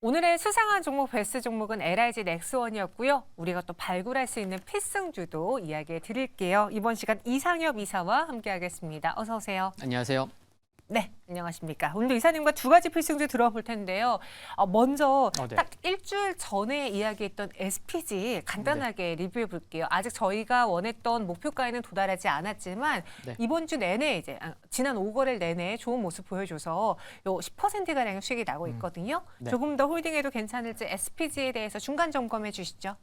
오늘의 수상한 종목 베스트 종목은 LIG 넥스원이었고요. 우리가 또 발굴할 수 있는 필승주도 이야기해 드릴게요. 이번 시간 이상엽 이사와 함께하겠습니다. 어서 오세요. 안녕하세요. 네, 안녕하십니까. 오늘도 이사님과 두 가지 필승주 들어볼 텐데요. 먼저 네. 딱 일주일 전에 이야기했던 SPG 간단하게 리뷰해 볼게요. 아직 저희가 원했던 목표가에는 도달하지 않았지만 네. 이번 주 내내 이제 지난 5거래일 내내 좋은 모습 보여줘서 요 10%가량의 수익이 나고 있거든요. 네. 조금 더 홀딩해도 괜찮을지 SPG에 대해서 중간 점검해 주시죠.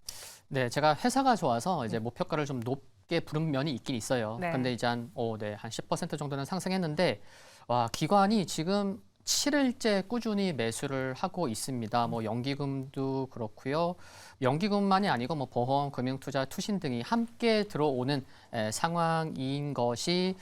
네, 제가 회사가 좋아서 이제 목표가를 좀 높게 부른 면이 있긴 있어요. 네. 근데 이제 한 10% 정도는 상승했는데 와, 기관이 지금 7일째 꾸준히 매수를 하고 있습니다. 뭐 연기금도 그렇고요. 연기금만이 아니고 뭐 보험, 금융투자, 투신 등이 함께 들어오는 상황인 것이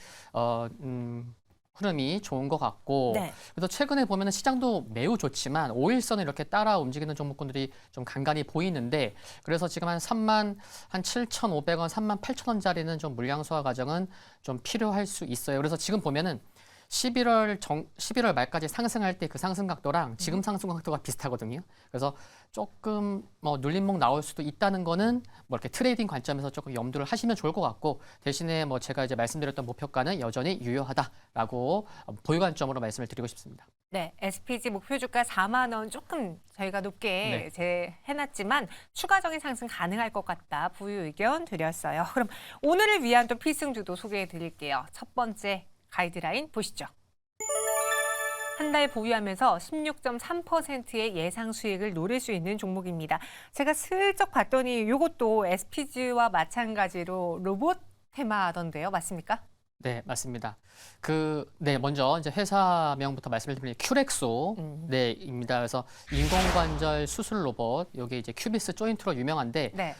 흐름이 좋은 것 같고, 네. 그래서 최근에 보면은 시장도 매우 좋지만 5일선을 이렇게 따라 움직이는 종목군들이 좀 간간히 보이는데, 그래서 지금 한 37,500원, 38,000원짜리는 좀 물량 소화 과정은 좀 필요할 수 있어요. 그래서 지금 보면은 11월 말까지 상승할 때 그 상승 각도랑 지금 상승 각도가 비슷하거든요. 그래서 조금 뭐 눌림목 나올 수도 있다는 거는 뭐 이렇게 트레이딩 관점에서 조금 염두를 하시면 좋을 것 같고, 대신에 뭐 제가 이제 말씀드렸던 목표가는 여전히 유효하다라고 보유 관점으로 말씀을 드리고 싶습니다. 네, SPG 목표 주가 4만 원 조금 저희가 높게 해놨지만 추가적인 상승 가능할 것 같다. 부유 의견 드렸어요. 그럼 오늘을 위한 또 필승주도 소개해 드릴게요. 첫 번째 가이드라인 보시죠. 한 달 보유하면서 16.3%의 예상 수익을 노릴 수 있는 종목입니다. 제가 슬쩍 봤더니 이것도 SPG와 마찬가지로 로봇 테마던데요. 맞습니까? 네, 맞습니다. 먼저 이제 회사명부터 말씀을 드리면 큐렉소, 입니다. 그래서 인공관절 수술 로봇, 여기 이제 큐비스 조인트로 유명한데, 네.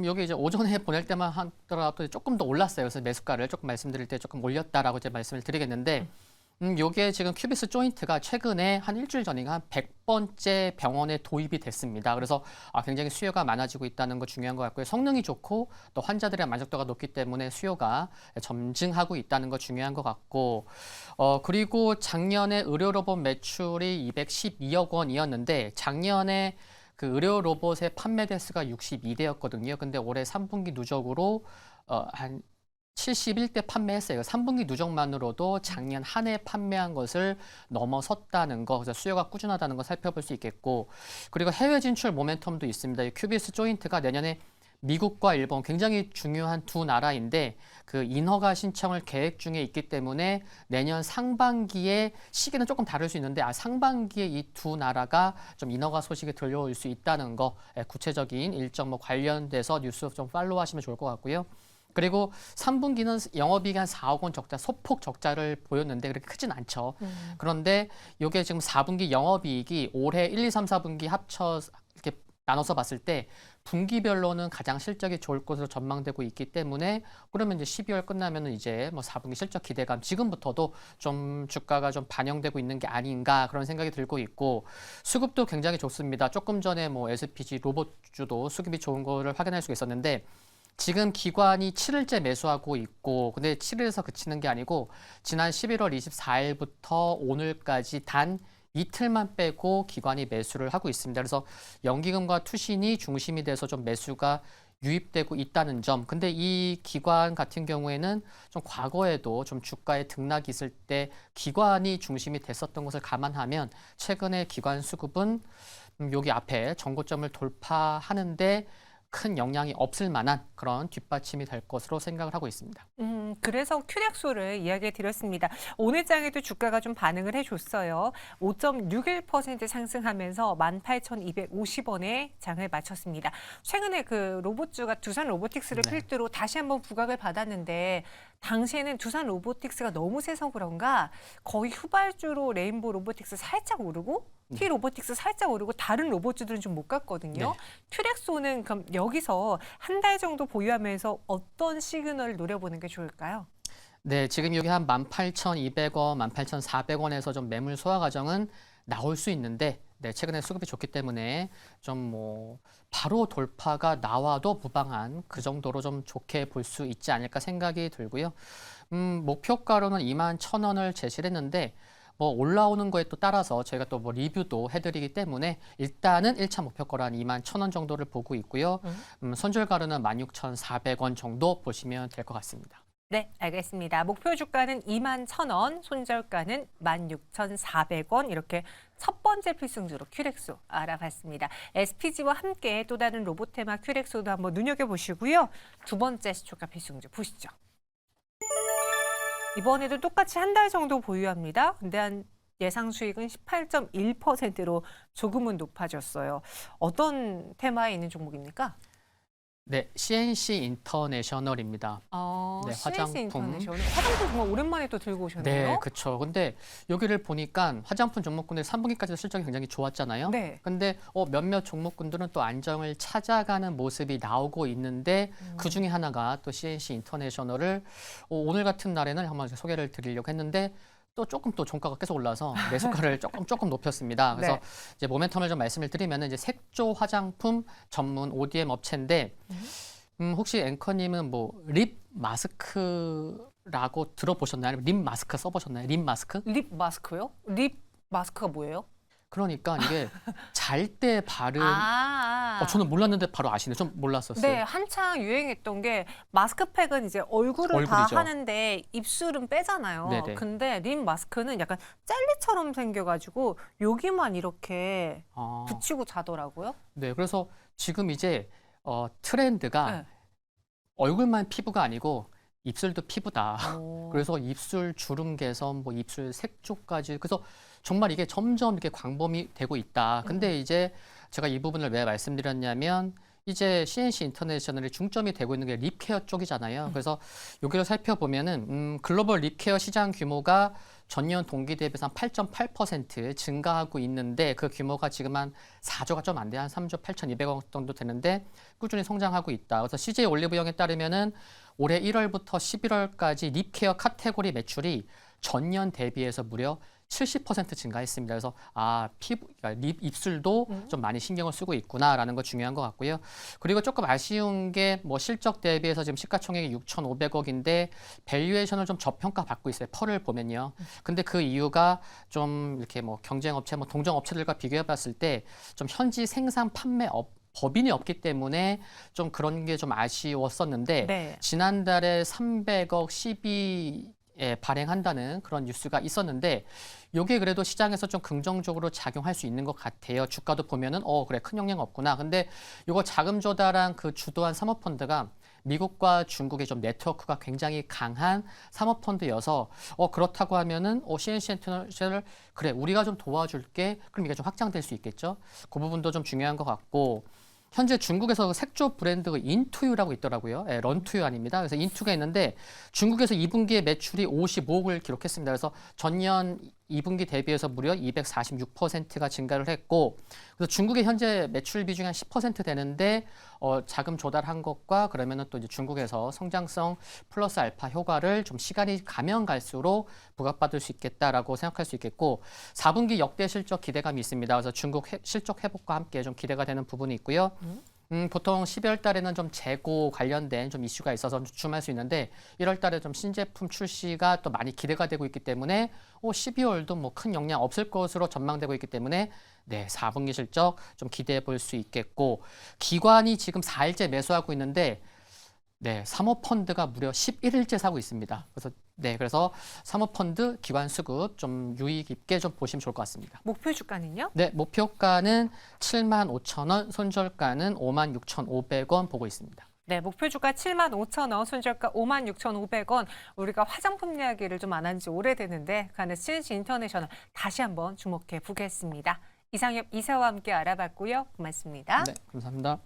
여기 이제 오전에 보낼 때만 하더라도 조금 더 올랐어요. 그래서 매수가를 조금 말씀드릴 때 조금 올렸다라고 이제 말씀을 드리겠는데, 요게 지금 큐비스 조인트가 최근에 한 일주일 전인가 한 100번째 병원에 도입이 됐습니다. 그래서 굉장히 수요가 많아지고 있다는 거 중요한 것 같고요. 성능이 좋고 또 환자들의 만족도가 높기 때문에 수요가 점증하고 있다는 거 중요한 것 같고, 그리고 작년에 의료 로봇 매출이 212억 원이었는데 작년에 그 의료 로봇의 판매 대수가 62대였거든요. 근데 올해 3분기 누적으로 한 71대 판매했어요. 3분기 누적만으로도 작년 한 해 판매한 것을 넘어섰다는 거, 그래서 수요가 꾸준하다는 거 살펴볼 수 있겠고, 그리고 해외 진출 모멘텀도 있습니다. 이 큐비스 조인트가 내년에 미국과 일본 굉장히 중요한 두 나라인데 그 인허가 신청을 계획 중에 있기 때문에 내년 상반기에 시기는 조금 다를 수 있는데 상반기에 이 두 나라가 좀 인허가 소식이 들려올 수 있다는 거, 구체적인 일정 뭐 관련돼서 뉴스 좀 팔로우하시면 좋을 것 같고요. 그리고 3분기는 영업이익이 한 4억 원 적자, 소폭 적자를 보였는데 그렇게 크진 않죠. 그런데 이게 지금 4분기 영업이익이 올해 1, 2, 3, 4분기 합쳐 이렇게 나눠서 봤을 때 분기별로는 가장 실적이 좋을 것으로 전망되고 있기 때문에, 그러면 이제 12월 끝나면은 이제 뭐 4분기 실적 기대감 지금부터도 좀 주가가 좀 반영되고 있는 게 아닌가 그런 생각이 들고 있고, 수급도 굉장히 좋습니다. 조금 전에 뭐 SPG 로봇주도 수급이 좋은 거를 확인할 수가 있었는데 지금 기관이 7일째 매수하고 있고, 근데 7일에서 그치는 게 아니고 지난 11월 24일부터 오늘까지 단 이틀만 빼고 기관이 매수를 하고 있습니다. 그래서 연기금과 투신이 중심이 돼서 좀 매수가 유입되고 있다는 점. 근데 이 기관 같은 경우에는 좀 과거에도 좀 주가에 등락이 있을 때 기관이 중심이 됐었던 것을 감안하면 최근에 기관 수급은 여기 앞에 정고점을 돌파하는데 큰 영향이 없을 만한 그런 뒷받침이 될 것으로 생각을 하고 있습니다. 그래서 큐렉소를 이야기해 드렸습니다. 오늘 장에도 주가가 좀 반응을 해줬어요. 5.61% 상승하면서 18,250원에 장을 마쳤습니다. 최근에 그 로봇주가 두산 로보틱스를 필두로 다시 한번 부각을 받았는데 당시에는 두산 로보틱스가 너무 세서 그런가 거의 후발주로 레인보우 로보틱스 살짝 오르고 T 로보틱스 살짝 오르고 다른 로봇주들은 좀 못 갔거든요. 큐렉소는 그럼 여기서 한 달 정도 보유하면서 어떤 시그널을 노려보는 게 좋을까요? 네, 지금 여기 한 18,200원, 18,400원에서 좀 매물 소화 과정은 나올 수 있는데, 최근에 수급이 좋기 때문에 좀 뭐 바로 돌파가 나와도 무방한 그 정도로 좀 좋게 볼 수 있지 않을까 생각이 들고요. 목표가로는 21,000원을 제시를 했는데 뭐 올라오는 거에 또 따라서 저희가 또 뭐 리뷰도 해드리기 때문에 일단은 1차 목표가로 한 21,000원 정도를 보고 있고요. 손절가로는 16,400원 정도 보시면 될 것 같습니다. 네, 알겠습니다. 목표 주가는 21,000원, 손절가는 16,400원 이렇게 첫 번째 필승주로 큐렉소 알아봤습니다. SPG와 함께 또 다른 로보테마 큐렉소도 한번 눈여겨보시고요. 두 번째 시초가 필승주 보시죠. 이번에도 똑같이 한 달 정도 보유합니다. 근데 한 예상 수익은 18.1%로 조금은 높아졌어요. 어떤 테마에 있는 종목입니까? 네, CNC 인터내셔널입니다. 네, CNC 화장품. 인터내셔널. 화장품 정말 오랜만에 또 들고 오셨네요. 네, 그렇죠. 근데 여기를 보니까 화장품 종목군들 3분기까지도 실적이 굉장히 좋았잖아요. 네. 근데 몇몇 종목군들은 또 안정을 찾아가는 모습이 나오고 있는데 그 중에 하나가 또 CNC 인터내셔널을 오늘 같은 날에는 한번 소개를 드리려고 했는데 또 조금 또 종가가 계속 올라서 매수가를 조금 높였습니다. 그래서 네. 이제 모멘텀을 좀 말씀을 드리면 이제 색조 화장품 전문 ODM 업체인데 혹시 앵커님은 뭐 립 마스크라고 들어보셨나요? 립 마스크 써보셨나요? 립 마스크? 립 마스크요? 립 마스크가 뭐예요? 그러니까 이게 잘 때 바른 저는 몰랐는데 바로 아시네. 좀 몰랐었어요. 네, 한창 유행했던 게 마스크팩은 이제 얼굴을 다 얼굴이죠. 하는데 입술은 빼잖아요. 네네. 근데 립 마스크는 약간 젤리처럼 생겨가지고 여기만 이렇게 아, 붙이고 자더라고요. 네, 그래서 지금 이제 트렌드가 네. 얼굴만 피부가 아니고 입술도 피부다. 오. 그래서 입술 주름 개선, 뭐 입술 색조까지. 그래서 정말 이게 점점 이렇게 광범위 되고 있다. 근데 이제 제가 이 부분을 왜 말씀드렸냐면 이제 CNC 인터내셔널이 중점이 되고 있는 게 립케어 쪽이잖아요. 그래서 여기를 살펴보면은 글로벌 립케어 시장 규모가 전년 동기 대비해서 한 8.8% 증가하고 있는데 그 규모가 지금 한 4조가 좀 안 돼. 한 3조 8,200억 정도 되는데 꾸준히 성장하고 있다. 그래서 CJ 올리브영에 따르면은 올해 1월부터 11월까지 립케어 카테고리 매출이 전년 대비해서 무려 70% 증가했습니다. 그래서 피부, 그러니까 입술도 좀 많이 신경을 쓰고 있구나라는 거 중요한 것 같고요. 그리고 조금 아쉬운 게 뭐 실적 대비해서 지금 시가총액이 6,500억인데 밸류에이션을 좀 저평가 받고 있어요. 펄을 보면요. 근데 그 이유가 좀 이렇게 뭐 경쟁 업체, 뭐 동종 업체들과 비교해 봤을 때 좀 현지 생산 판매 법인이 없기 때문에 좀 그런 게 좀 아쉬웠었는데 네. 지난달에 300억 12에 발행한다는 그런 뉴스가 있었는데 이게 그래도 시장에서 좀 긍정적으로 작용할 수 있는 것 같아요. 주가도 보면은 그래 큰 영향 없구나. 근데 이거 자금 조달한 그 주도한 사모펀드가 미국과 중국의 좀 네트워크가 굉장히 강한 사모펀드여서 그렇다고 하면은 CNC 인터내셔널 그래 우리가 좀 도와줄게. 그럼 이게 좀 확장될 수 있겠죠. 그 부분도 좀 중요한 것 같고 현재 중국에서 색조 브랜드가 인투유라고 있더라고요. 런투유 아닙니다. 그래서 인투가 있는데 중국에서 2분기에 매출이 55억을 기록했습니다. 그래서 전년 2분기 대비해서 무려 246%가 증가를 했고 그래서 중국의 현재 매출 비중이 한 10% 되는데 자금 조달한 것과 그러면은 또 이제 중국에서 성장성 플러스 알파 효과를 좀 시간이 가면 갈수록 부각받을 수 있겠다라고 생각할 수 있겠고 4분기 역대 실적 기대감이 있습니다. 그래서 중국 실적 회복과 함께 좀 기대가 되는 부분이 있고요. 보통 12월 달에는 좀 재고 관련된 좀 이슈가 있어서 주춤할 수 있는데 1월 달에 좀 신제품 출시가 또 많이 기대가 되고 있기 때문에 12월도 뭐 큰 영향 없을 것으로 전망되고 있기 때문에 네, 4분기 실적 좀 기대해 볼 수 있겠고 기관이 지금 4일째 매수하고 있는데 네, 사모펀드가 무려 11일째 사고 있습니다. 그래서 사모펀드 기관 수급 좀 유익 있게 좀 보시면 좋을 것 같습니다. 목표 주가는요? 네, 목표가는 75,000원, 손절가는 56,500원 보고 있습니다. 네, 목표 주가 75,000원, 손절가 56,500원. 우리가 화장품 이야기를 좀 안 한 지 오래됐는데 그 안에 CNC 인터내셔널 다시 한번 주목해 보겠습니다. 이상엽 이사와 함께 알아봤고요. 고맙습니다. 네, 감사합니다.